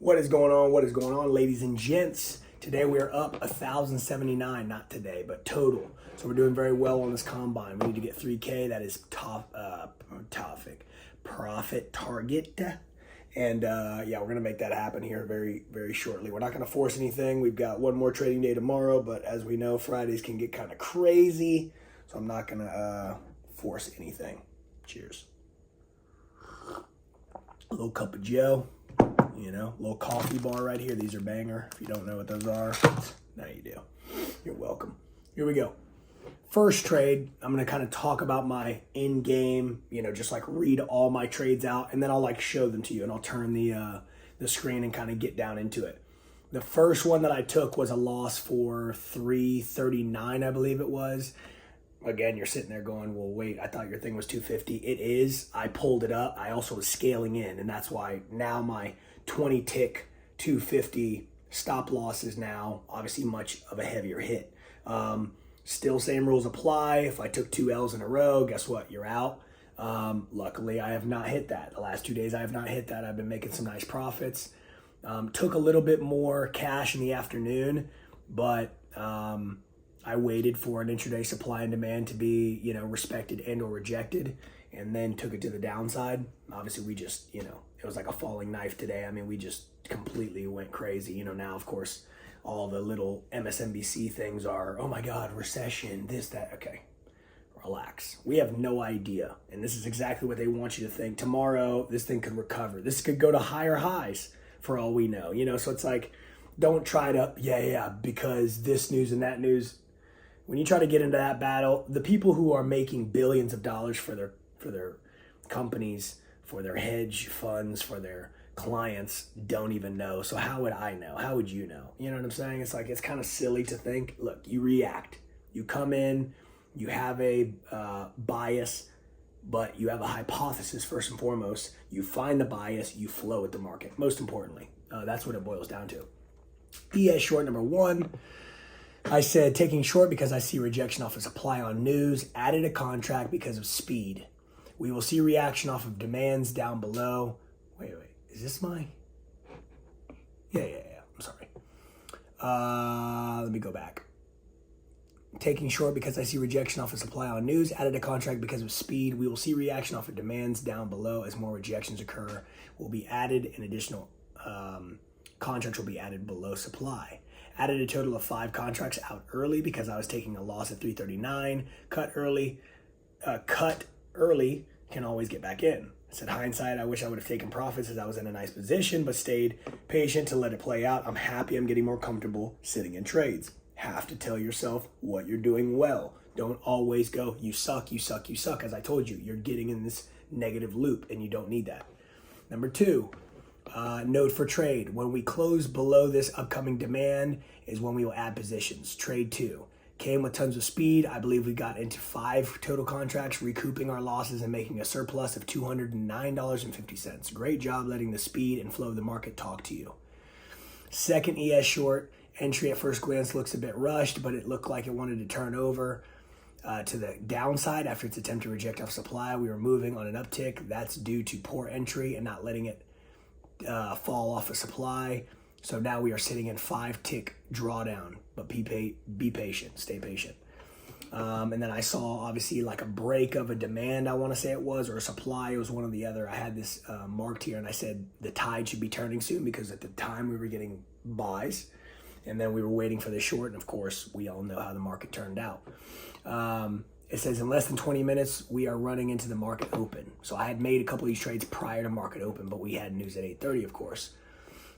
What is going on? What is going on, ladies and gents? Today we are up 1,079, not today, but total. So we're doing very well on this combine. We need to get 3K. That is profit target. And yeah, we're gonna make that happen here very, very shortly. We're not gonna force anything. We've got one more trading day tomorrow, but as we know, Fridays can get kind of crazy. So I'm not gonna force anything. Cheers. A little cup of Joe. You know, little coffee bar right here. These are banger. If you don't know what those are, now you do. You're welcome. Here we go. First trade, I'm going to kind of talk about my in-game, you know, just like read all my trades out, and then I'll like show them to you, and I'll turn the screen and kind of get down into it. The first one that I took was a loss for 339, I believe it was. Again, you're sitting there going, well, wait, I thought your thing was 250. It is. I pulled it up. I also was scaling in, and that's why now my 20 tick 250 stop loss is now obviously much of a heavier hit. Still same rules apply. If I took 2 L's in a row, guess what? You're out. Luckily, I have not hit that. The last 2 days, I have not hit that. I've been making some nice profits. Took a little bit more cash in the afternoon, but I waited for an intraday supply and demand to be, you know, respected and or rejected, and then took it to the downside. Obviously, we just, you know, it was like a falling knife today. I mean, we just completely went crazy. You know, now, of course, all the little MSNBC things are, oh my God, recession, this, that. Okay, relax. We have no idea. And this is exactly what they want you to think. Tomorrow, this thing could recover. This could go to higher highs for all we know. You know, so it's like, don't try to, because this news and that news. When you try to get into that battle, the people who are making billions of dollars for their companies, for their hedge funds, for their clients don't even know. So how would I know? How would you know? You know what I'm saying? It's like, it's kind of silly to think, look, you react. You come in, you have a bias, but you have a hypothesis first and foremost. You find the bias, you flow with the market. Most importantly, that's what it boils down to. ES short number 1. I said taking short because I see rejection off of supply on news, added a contract because of speed. We will see reaction off of demands down below. Wait, is this my? Yeah, I'm sorry. Let me go back. Taking short because I see rejection off of supply on news, added a contract because of speed. We will see reaction off of demands down below as more rejections occur. Will be added and additional contracts will be added below supply. Added a total of 5 contracts out early because I was taking a loss at 339. Cut early can always get back in. I said, hindsight, I wish I would have taken profits as I was in a nice position, but stayed patient to let it play out. I'm happy I'm getting more comfortable sitting in trades. Have to tell yourself what you're doing well. Don't always go, you suck. As I told you, you're getting in this negative loop and you don't need that. Number 2, note for trade. When we close below this upcoming demand is when we will add positions. Trade 2 came with tons of speed. I believe we got into 5 total contracts, recouping our losses and making a surplus of $209.50. Great job letting the speed and flow of the market talk to you. Second ES short entry at first glance looks a bit rushed, but it looked like it wanted to turn over to the downside after its attempt to reject off supply. We were moving on an uptick. That's due to poor entry and not letting it fall off of supply. So now we are sitting in 5 tick drawdown, but be patient, stay patient. And then I saw obviously like a break of a demand, I want to say it was, or a supply. It was one or the other. I had this marked here and I said the tide should be turning soon because at the time we were getting buys and then we were waiting for the short. And of course, we all know how the market turned out. It says in less than 20 minutes, we are running into the market open. So I had made a couple of these trades prior to market open, but we had news at 8:30, of course.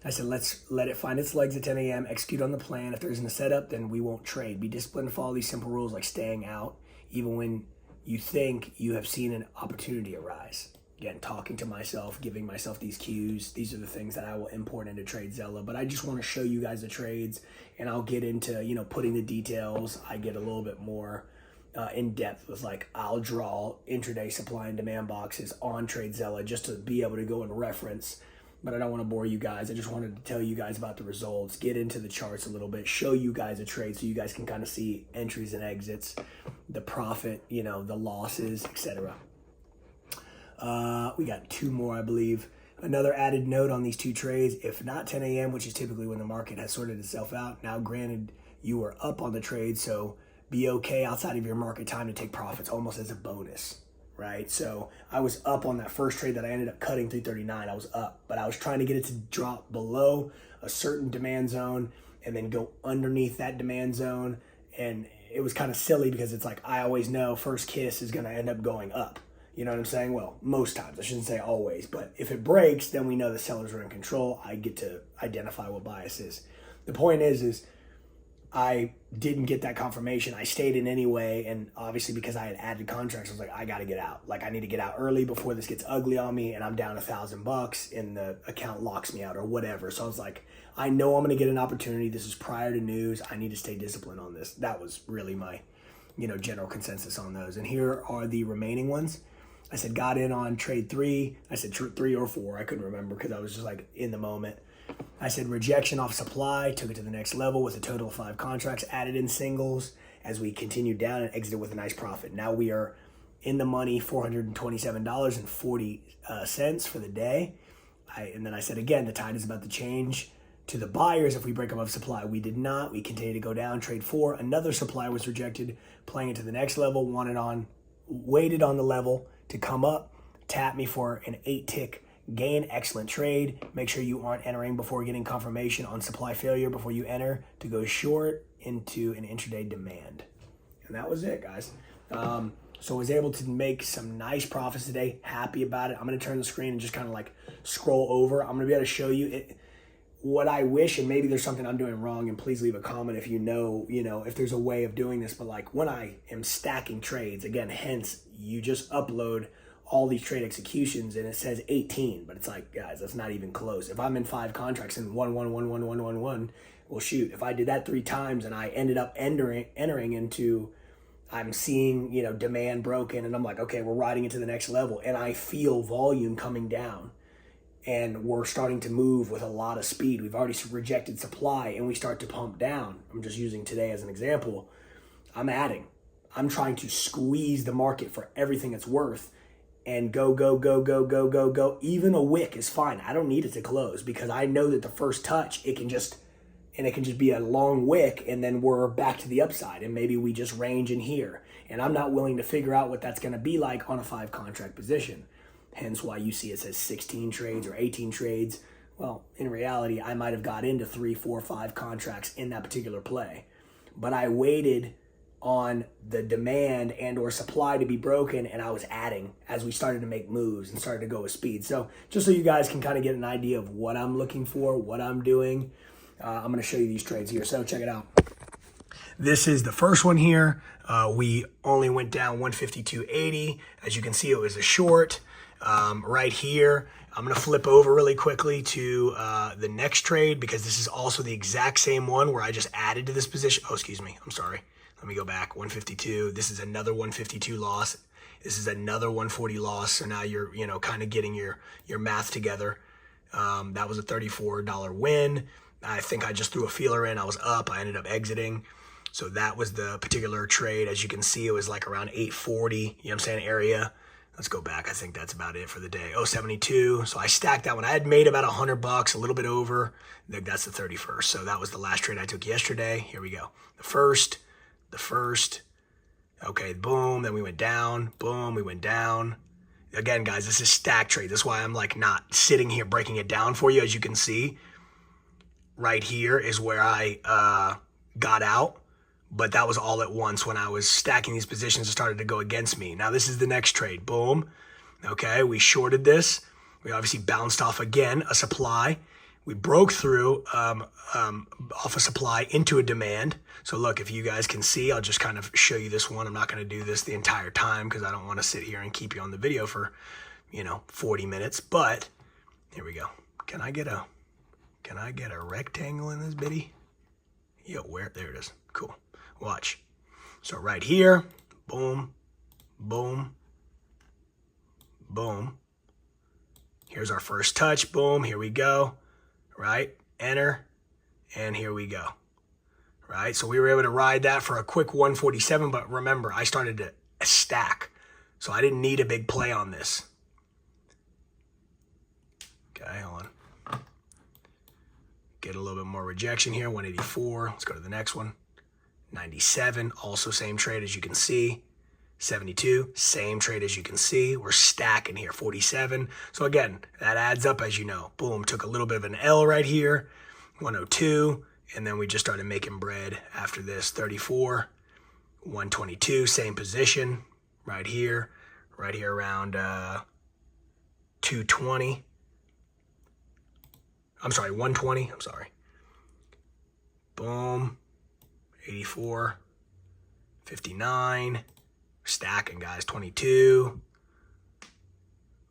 I said, let's let it find its legs at 10 a.m., execute on the plan. If there isn't a setup, then we won't trade. Be disciplined to follow these simple rules like staying out, even when you think you have seen an opportunity arise. Again, talking to myself, giving myself these cues. These are the things that I will import into TradeZella. But I just want to show you guys the trades, and I'll get into, you know, putting the details. I get a little bit more in depth with like, I'll draw intraday supply and demand boxes on TradeZella just to be able to go and reference. But I don't want to bore you guys. I just wanted to tell you guys about the results, get into the charts a little bit, show you guys a trade so you guys can kind of see entries and exits, the profit, you know, the losses, etc. We got 2 more, I believe. Another added note on these two trades, if not 10 a.m., which is typically when the market has sorted itself out. Now, granted, you were up on the trade, so be okay outside of your market time to take profits almost as a bonus, right? So I was up on that first trade that I ended up cutting 339. I was up, but I was trying to get it to drop below a certain demand zone and then go underneath that demand zone. And it was kind of silly because it's like, I always know first kiss is going to end up going up. You know what I'm saying? Well, most times. I shouldn't say always, but if it breaks, then we know the sellers are in control. I get to identify what bias is. The point is I didn't get that confirmation. I stayed in anyway, and obviously because I had added contracts, I was like, I got to get out. Like, I need to get out early before this gets ugly on me, and I'm down $1,000 and the account locks me out or whatever. So I was like, I know I'm going to get an opportunity. This is prior to news. I need to stay disciplined on this. That was really my, general consensus on those. And here are the remaining ones. I said got in on trade 3. I said 3 or 4. I couldn't remember because I was just like in the moment. I said rejection off supply, took it to the next level with a total of 5 contracts, added in singles as we continued down and exited with a nice profit. Now we are in the money, $427.40 for the day. And then I said again, the tide is about to change to the buyers if we break above supply. We did not. We continued to go down. Trade 4, another supply was rejected, playing it to the next level, waited on the level to come up, tap me for an 8-tick gain. Excellent trade. Make sure you aren't entering before getting confirmation on supply failure before you enter to go short into an intraday demand. And that was it, guys. So I was able to make some nice profits today. Happy about it. I'm going to turn the screen and just kind of like scroll over. I'm going to be able to show you it. What I wish, and maybe there's something I'm doing wrong, and please leave a comment if you know, if there's a way of doing this, but like when I am stacking trades, again, hence you just upload all these trade executions and it says 18, but it's like, guys, that's not even close. If I'm in 5 contracts and 1, 1, 1, 1, 1, 1, 1, well, shoot, if I did that 3 times and I ended up entering into, I'm seeing, demand broken, and I'm like, okay, we're riding into the next level, and I feel volume coming down. And we're starting to move with a lot of speed. We've already rejected supply and we start to pump down. I'm just using today as an example. I'm adding. I'm trying to squeeze the market for everything it's worth and go, go, go, go, go, go, go. Even a wick is fine. I don't need it to close because I know that the first touch, it can just be a long wick and then we're back to the upside and maybe we just range in here. And I'm not willing to figure out what that's going to be like on a 5 contract position. Hence why you see it says 16 trades or 18 trades. Well, in reality, I might have got into 3, 4, 5 contracts in that particular play. But I waited on the demand and or supply to be broken, and I was adding as we started to make moves and started to go with speed. So just so you guys can kind of get an idea of what I'm looking for, what I'm doing, I'm going to show you these trades here. So check it out. This is the first one here. We only went down 152.80. As you can see, it was a short. Right here, I'm going to flip over really quickly to the next trade because this is also the exact same one where I just added to this position. Oh, excuse me. I'm sorry. Let me go back. 152. This is another 152 loss. This is another 140 loss. So now you're, kind of getting your math together. That was a $34 win. I think I just threw a feeler in. I was up. I ended up exiting. So that was the particular trade. As you can see, it was like around 840, area. Let's go back. I think that's about it for the day. 072. So I stacked that one. I had made about $100, a little bit over. That's the 31st. So that was the last trade I took yesterday. Here we go. The first. Okay, boom. Then we went down. Boom, we went down. Again, guys, this is stack trade. That's why I'm like not sitting here breaking it down for you. As you can see, right here is where I got out. But that was all at once when I was stacking these positions. It started to go against me. Now this is the next trade. Boom. Okay, we shorted this. We obviously bounced off again a supply. We broke through off a supply into a demand. So look, if you guys can see, I'll just kind of show you this one. I'm not going to do this the entire time because I don't want to sit here and keep you on the video for, 40 minutes. But here we go. Can I get a rectangle in this bitty? Yo, where? There it is. Cool. Watch. So right here, boom, boom, boom. Here's our first touch. Boom. Here we go. Right. Enter. And here we go. Right. So we were able to ride that for a quick 147. But remember, I started to stack. So I didn't need a big play on this. get a little bit more rejection here. 184. Let's go to the next one. 97, also same trade as you can see. 72, same trade as you can see. We're stacking here. 47. So again, that adds up, as you know. Boom, took a little bit of an L right here. 102, and then we just started making bread after this. 34, 122, same position right here around 220. I'm sorry, 120. I'm sorry. Boom. 84. 59. Stacking, guys. 22.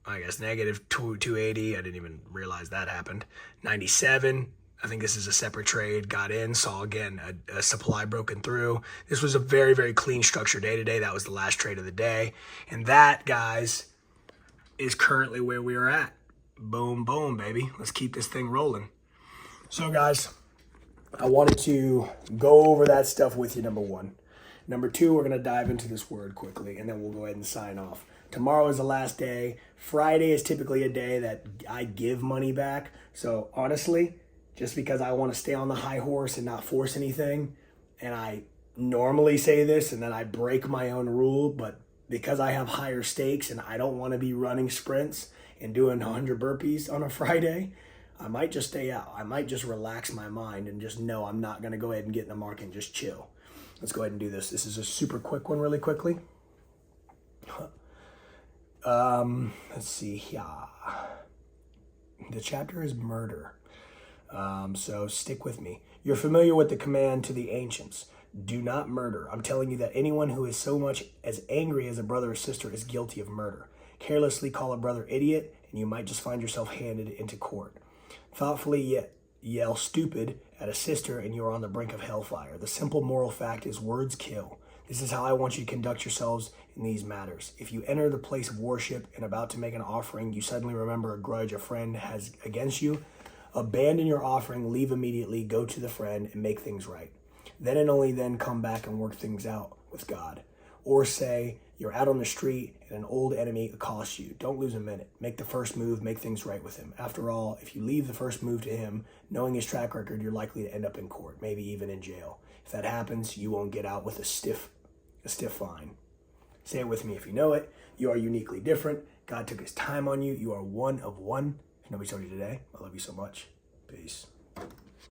I guess negative 280. I didn't even realize that happened. 97. I think this is a separate trade. Got in. Saw, again, a supply broken through. This was a very, very clean structure day today. That was the last trade of the day. And that, guys, is currently where we are at. Boom, boom, baby. Let's keep this thing rolling. So, guys, I wanted to go over that stuff with you, number one. Number two, we're going to dive into this word quickly, and then we'll go ahead and sign off. Tomorrow is the last day. Friday is typically a day that I give money back. So, honestly, just because I want to stay on the high horse and not force anything, and I normally say this, and then I break my own rule, but because I have higher stakes and I don't want to be running sprints and doing 100 burpees on a Friday, I might just stay out. I might just relax my mind and just know I'm not going to go ahead and get in the market and just chill. Let's go ahead and do this. This is a super quick one really quickly. Let's see here. The chapter is murder. So stick with me. You're familiar with the command to the ancients. Do not murder. I'm telling you that anyone who is so much as angry as a brother or sister is guilty of murder. Carelessly call a brother idiot, and you might just find yourself handed into court. Thoughtfully yet yell stupid at a sister, and you are on the brink of hellfire. The simple moral fact is words kill. This is how I want you to conduct yourselves in these matters. If you enter the place of worship and about to make an offering, you suddenly remember a grudge a friend has against you, abandon your offering, leave immediately, go to the friend, and make things right. Then and only then come back and work things out with God. Or say you're out on the street and an old enemy accosts you. Don't lose a minute. Make the first move, make things right with him. After all, if you leave the first move to him, knowing his track record, you're likely to end up in court, maybe even in jail. If that happens, you won't get out with a stiff fine. Say it with me if you know it. You are uniquely different. God took his time on you. You are one of one. If nobody told you today, I love you so much. Peace.